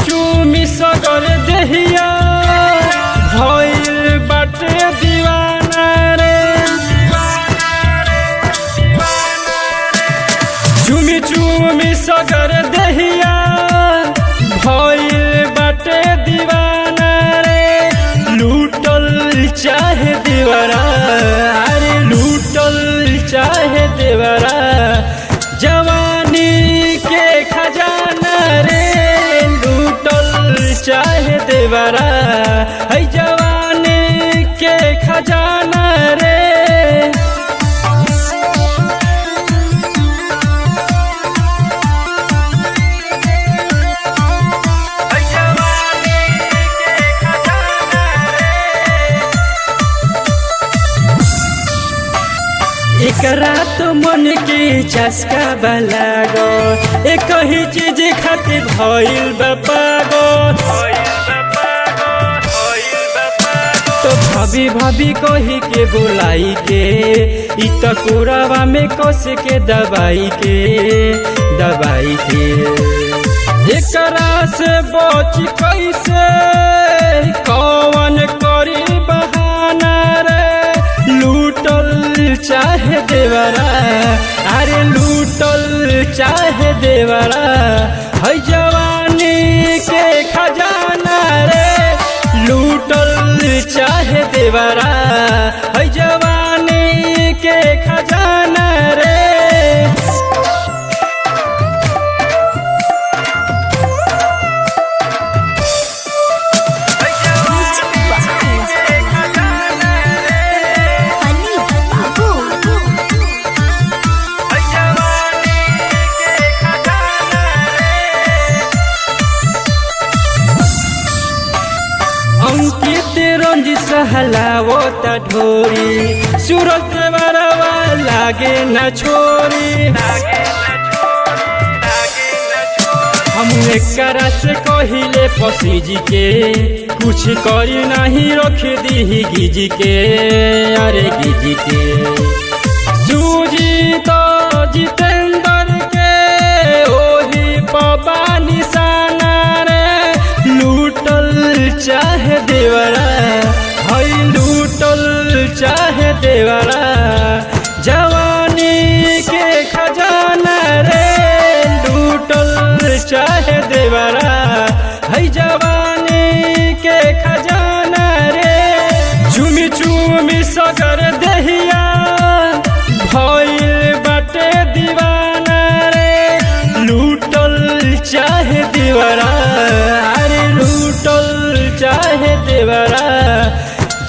चुमी सगर देहिया भइल बाटे दीवाना रे। चुमी सगर देहिया भइल बाटे दीवाना रे। लूटल चाहे देवरा, अरे लूटल चाहे देवरा, जवानी के खजाना रे। चाहे देवरा है जवानी के खजाना रे। एक रात मन के चस्का बलागो, एक ही चीज खातिर भइल बापागो। तो भाभी भाभी कही के बुलाई के, इ त कोरावा में कस के दबाई के। एकरा से बच कैसे कौन करी बहाना रे। लूटल चाहे देवरा, अरे लूटल चाहे देवरा है जवानी के खजाना रे। लूटल चाहे देवरा है जवानी के खजाना रे। अंकित रंजी सहलावो त ढोरी, सूरज बरवा लागे न छोरी। हम एकरा से कहिले पसीजी के, कुछ करी नहीं रख दी गिजी के। अरे गिजी के सूजी तो जितेंद्र के ओही पबा निशाना रे। लूटल चाहे देवरा है, लूटल चाहे देवरा, जवानी के खजाना रे। लूटल चाहे देवरा है जवानी के खजाना रे। चुमी सगर देहिया भइल बाटे दीवाना रे। लूटल चाहे देवरा, अरे लूटल चाहे देवरा,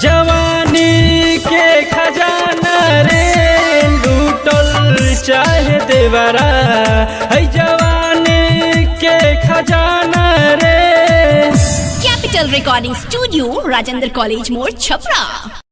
जवानी के खजाना रे। लूटल चाहे देवरा है जवानी के खजाना रे। Capital recording studio, Rajendra college मोड़, छपरा।